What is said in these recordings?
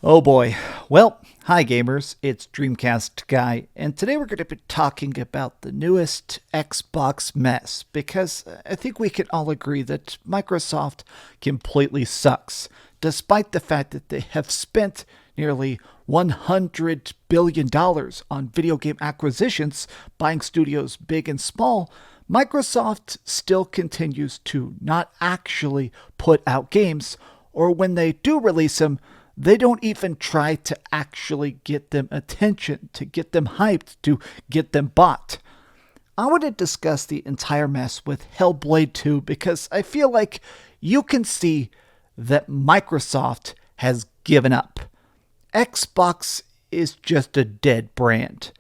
Oh boy. Well, hi gamers, it's DreamcastGuy, and today we're going to be talking about the newest Xbox mess, because I think we can all agree that Microsoft completely sucks, despite the fact that they have spent nearly $100 billion on video game acquisitions, buying studios big and small. Microsoft still continues to not actually put out games, or when they do release them, they don't even try to actually get them attention, to get them hyped, to get them bought. I want to discuss the entire mess with Hellblade 2 because I feel like you can see that Microsoft has given up. Xbox is just a dead brand.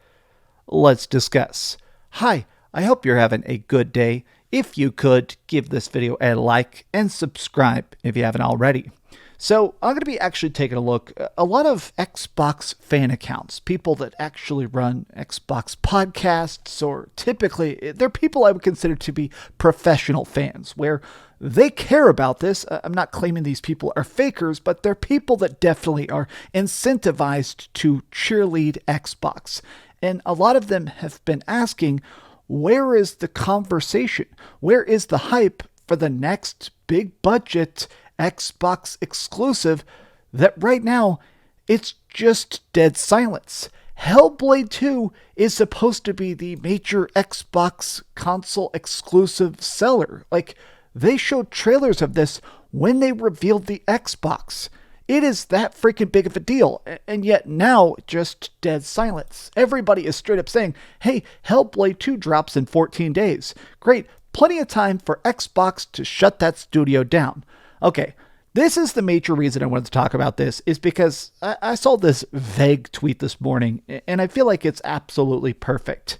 Let's discuss. Hi, I hope you're having a good day. If you could, give this video a like and subscribe if you haven't already. So I'm going to be actually taking a look. A lot of Xbox fan accounts, people that actually run Xbox podcasts, or typically they're people I would consider to be professional fans, where they care about this. I'm not claiming these people are fakers, but they're people that definitely are incentivized to cheerlead Xbox. And a lot of them have been asking, where is the conversation? Where is the hype for the next big budget Xbox exclusive that right now it's just dead silence? Hellblade 2 is supposed to be the major Xbox console exclusive seller. Like, they showed trailers of this when they revealed the Xbox. It is that freaking big of a deal, and yet now just dead silence. Everybody is straight up saying, hey, Hellblade 2 drops in 14 days. Great, plenty of time for Xbox to shut that studio down. Okay, this is the major reason I wanted to talk about this, is because I saw this vague tweet this morning, and I feel like it's absolutely perfect.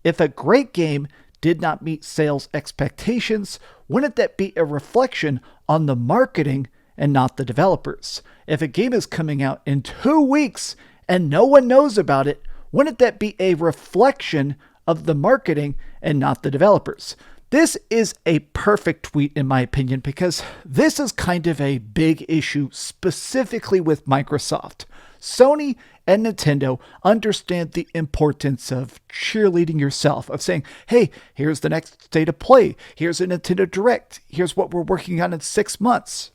If a great game did not meet sales expectations, wouldn't that be a reflection on the marketing and not the developers? If a game is coming out in 2 weeks and no one knows about it, wouldn't that be a reflection of the marketing and not the developers? This is a perfect tweet in my opinion, because this is kind of a big issue specifically with Microsoft. Sony and Nintendo understand the importance of cheerleading yourself, of saying, hey, here's the next state of play, here's a Nintendo Direct, here's what we're working on in 6 months.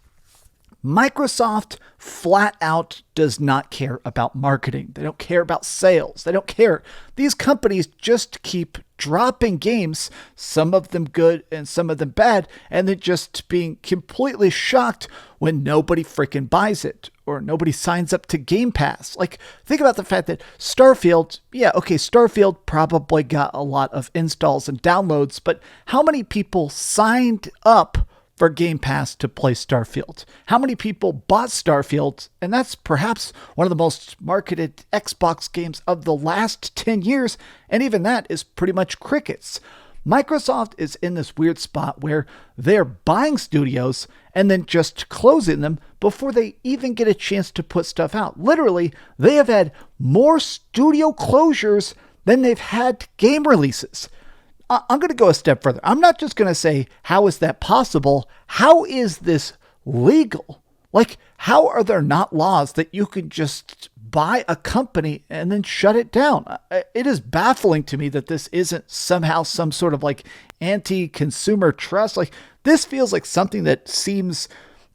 Microsoft flat out does not care about marketing. They don't care about sales. They don't care. These companies just keep dropping games, some of them good and some of them bad, and then just being completely shocked when nobody freaking buys it or nobody signs up to Game Pass. Like, think about the fact that Starfield, Starfield probably got a lot of installs and downloads, but how many people signed up for Game Pass to play Starfield? How many people bought Starfield? And that's perhaps one of the most marketed Xbox games of the last 10 years, and even that is pretty much crickets. Microsoft is in this weird spot where they're buying studios and then just closing them before they even get a chance to put stuff out. Literally, they have had more studio closures than they've had game releases. I'm going to go a step further. I'm not just going to say, how is that possible? How is this legal? Like, how are there not laws that you can just buy a company and then shut it down? It is baffling to me that this isn't somehow some sort of like anti-consumer trust. Like, this feels like something that seems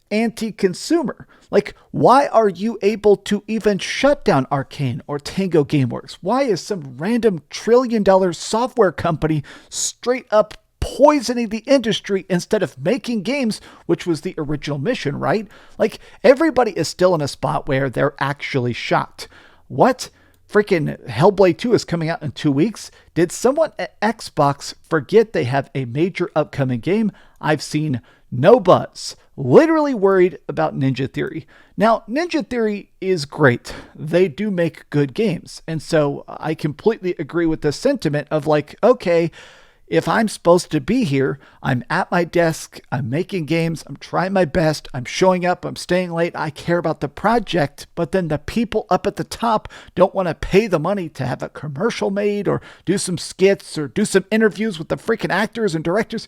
anti-consumer. Like, why are you able to even shut down Arkane or Tango Gameworks? Why is some random trillion-dollar software company straight up poisoning the industry instead of making games, which was the original mission, right? Like, everybody is still in a spot where they're actually shocked. What? Freaking Hellblade 2 is coming out in 2 weeks. Did someone at Xbox forget they have a major upcoming game? I've seen no buzz. Literally worried about Ninja Theory. Now, Ninja Theory is great. They do make good games. And so I completely agree with the sentiment of like, okay, if I'm supposed to be here, I'm at my desk, I'm making games, I'm trying my best, I'm showing up, I'm staying late, I care about the project, but then the people up at the top don't want to pay the money to have a commercial made or do some skits or do some interviews with the freaking actors and directors.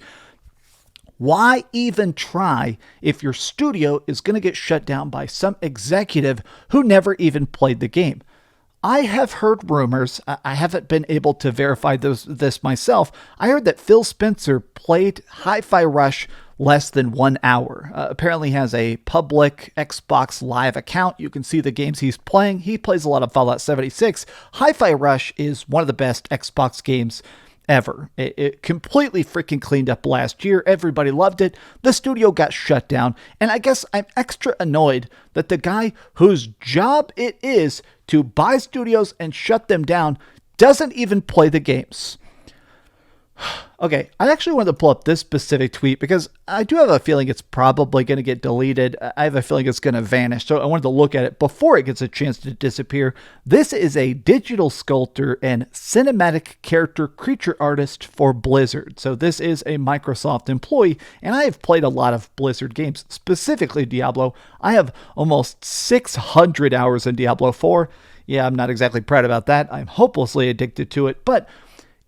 Why even try if your studio is going to get shut down by some executive who never even played the game? I have heard rumors. I haven't been able to verify this myself. I heard that Phil Spencer played Hi-Fi Rush less than 1 hour. Apparently has a public Xbox Live account. You can see the games he's playing. He plays a lot of Fallout 76. Hi-Fi Rush is one of the best Xbox games ever. It completely freaking cleaned up last year. Everybody loved it. The studio got shut down. And I guess I'm extra annoyed that the guy whose job it is to buy studios and shut them down doesn't even play the games. Okay, I actually wanted to pull up this specific tweet because I do have a feeling it's probably going to get deleted. I have a feeling it's going to vanish, so I wanted to look at it before it gets a chance to disappear. This is a digital sculptor and cinematic character creature artist for Blizzard. So this is a Microsoft employee, and I have played a lot of Blizzard games, specifically Diablo. I have almost 600 hours in Diablo 4. Yeah, I'm not exactly proud about that. I'm hopelessly addicted to it, but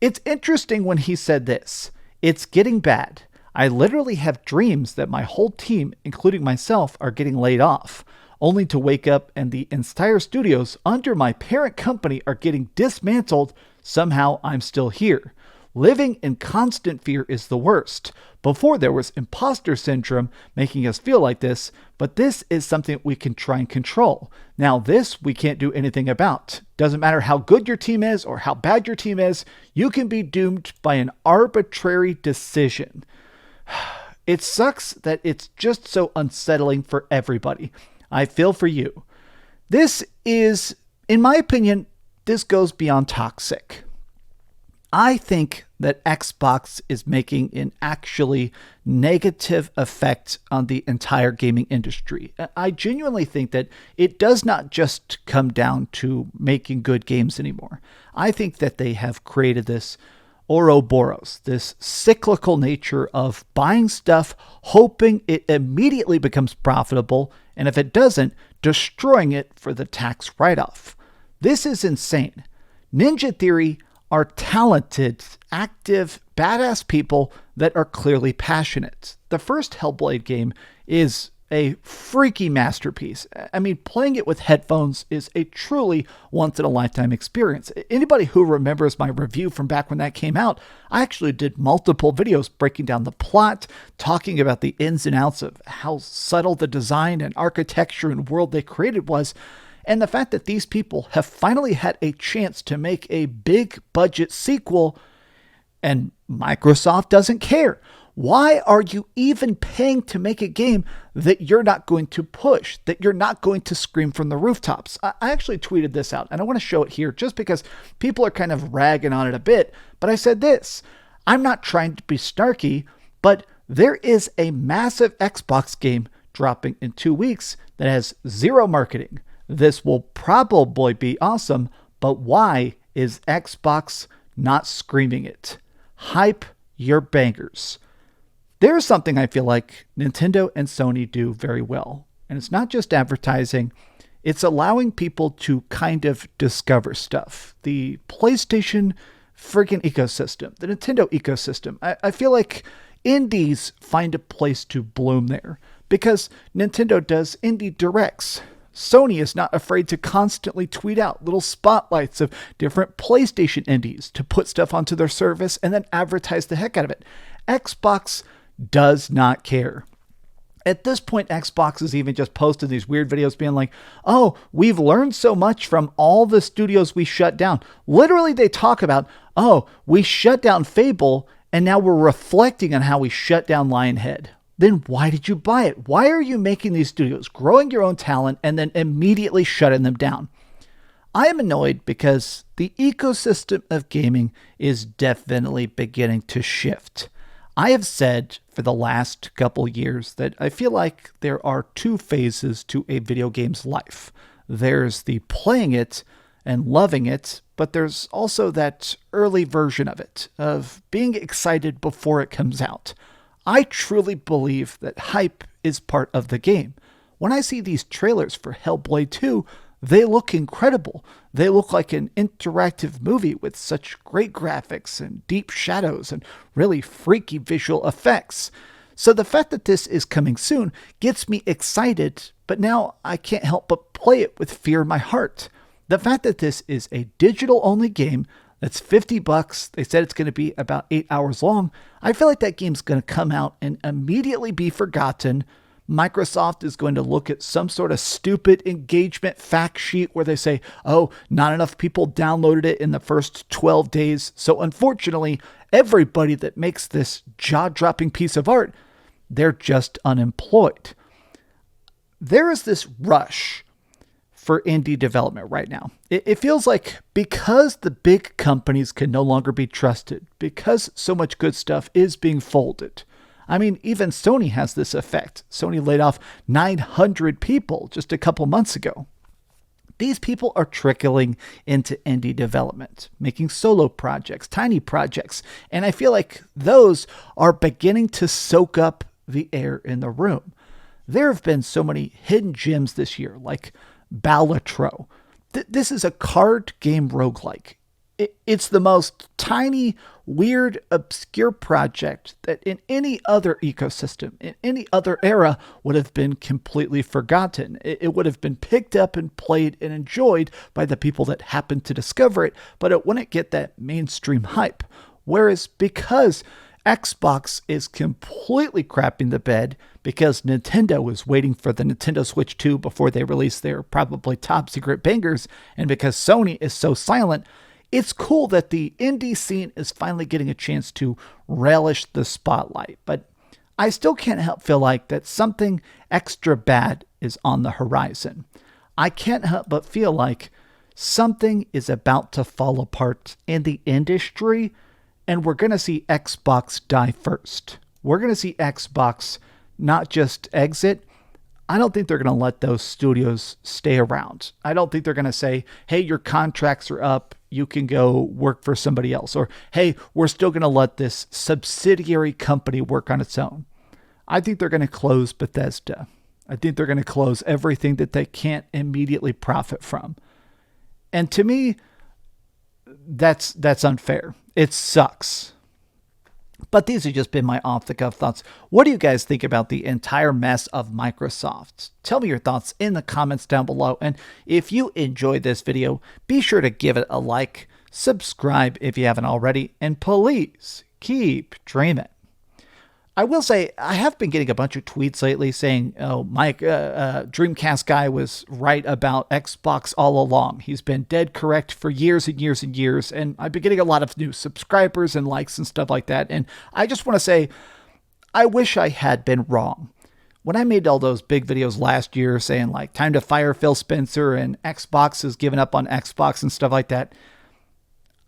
it's interesting when he said this. It's getting bad. I literally have dreams that my whole team, including myself, are getting laid off, only to wake up and the entire studios under my parent company are getting dismantled. Somehow I'm still here. Living in constant fear is the worst. Before there was imposter syndrome making us feel like this, but this is something we can try and control. Now this we can't do anything about. Doesn't matter how good your team is or how bad your team is, you can be doomed by an arbitrary decision. It sucks that it's just so unsettling for everybody. I feel for you. This is, in my opinion, this goes beyond toxic. I think that Xbox is making an actually negative effect on the entire gaming industry. I genuinely think that it does not just come down to making good games anymore. I think that they have created this Ouroboros, this cyclical nature of buying stuff, hoping it immediately becomes profitable, and if it doesn't, destroying it for the tax write-off. This is insane. Ninja Theory are talented, active, badass people that are clearly passionate. The first Hellblade game is a freaky masterpiece. I mean, playing it with headphones is a truly once-in-a-lifetime experience. Anybody who remembers my review from back when that came out, I actually did multiple videos breaking down the plot, talking about the ins and outs of how subtle the design and architecture and world they created was. And the fact that these people have finally had a chance to make a big budget sequel and Microsoft doesn't care. Why are you even paying to make a game that you're not going to push, that you're not going to scream from the rooftops? I actually tweeted this out and I want to show it here just because people are kind of ragging on it a bit. But I said this, I'm not trying to be snarky, but there is a massive Xbox game dropping in 2 weeks that has zero marketing. This will probably be awesome, but why is Xbox not screaming it? Hype your bangers. There's something I feel like Nintendo and Sony do very well, and it's not just advertising, it's allowing people to kind of discover stuff. The PlayStation freaking ecosystem, the Nintendo ecosystem, I feel like indies find a place to bloom there because Nintendo does indie directs. Sony is not afraid to constantly tweet out little spotlights of different PlayStation indies to put stuff onto their service and then advertise the heck out of it. Xbox does not care. At this point, Xbox is even just posting these weird videos being like, oh, we've learned so much from all the studios we shut down. Literally, they talk about, oh, we shut down Fable and now we're reflecting on how we shut down Lionhead. Then why did you buy it? Why are you making these studios, growing your own talent, and then immediately shutting them down? I am annoyed because the ecosystem of gaming is definitely beginning to shift. I have said for the last couple years that I feel like there are two phases to a video game's life. There's the playing it and loving it, but there's also that early version of it, of being excited before it comes out. I truly believe that hype is part of the game. When I see these trailers for Hellblade 2, they look incredible. They look like an interactive movie with such great graphics and deep shadows and really freaky visual effects. So the fact that this is coming soon gets me excited, but now I can't help but play it with fear in my heart. The fact that this is a digital-only game that's $50, they said it's going to be about 8 hours long, I feel like that game's going to come out and immediately be forgotten. Microsoft is going to look at some sort of stupid engagement fact sheet where they say, oh, not enough people downloaded it in the first 12 days. So unfortunately, everybody that makes this jaw-dropping piece of art, they're just unemployed. There is this rush for indie development right now. It feels like because the big companies can no longer be trusted, because so much good stuff is being folded. I mean, even Sony has this effect. Sony laid off 900 people just a couple months ago. These people are trickling into indie development, making solo projects, tiny projects, and I feel like those are beginning to soak up the air in the room. There have been so many hidden gems this year, like Balatro. This is a card game roguelike. It's the most tiny, weird, obscure project that in any other ecosystem, in any other era, would have been completely forgotten. It would have been picked up and played and enjoyed by the people that happened to discover it, but it wouldn't get that mainstream hype. Whereas because Xbox is completely crapping the bed because Nintendo is waiting for the Nintendo Switch 2 before they release their probably top secret bangers, and because Sony is so silent, it's cool that the indie scene is finally getting a chance to relish the spotlight. But I still can't help feel like that something extra bad is on the horizon. I can't help but feel like something is about to fall apart in the industry, and we're going to see Xbox die first. We're going to see Xbox not just exit. I don't think they're going to let those studios stay around. I don't think they're going to say, hey, your contracts are up, you can go work for somebody else. Or, hey, we're still going to let this subsidiary company work on its own. I think they're going to close Bethesda. I think they're going to close everything that they can't immediately profit from. And to me, that's unfair. It sucks. But these have just been my off-the-cuff thoughts. What do you guys think about the entire mess of Microsoft? Tell me your thoughts in the comments down below. And if you enjoyed this video, be sure to give it a like, subscribe if you haven't already, and please keep dreaming. I will say, I have been getting a bunch of tweets lately saying, oh, Mike, DreamcastGuy was right about Xbox all along. He's been dead correct for years and years and years, and I've been getting a lot of new subscribers and likes and stuff like that, and I just want to say, I wish I had been wrong. When I made all those big videos last year saying, like, time to fire Phil Spencer and Xbox has given up on Xbox and stuff like that,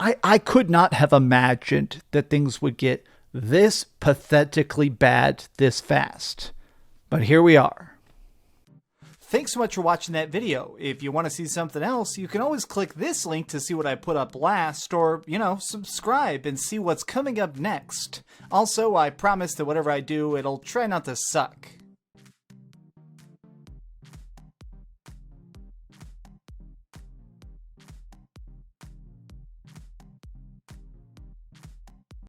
I could not have imagined that things would get this pathetically bad this fast. But here we are. Thanks so much for watching that video. If you want to see something else, you can always click this link to see what I put up last, or, subscribe and see what's coming up next. Also, I promise that whatever I do, it'll try not to suck.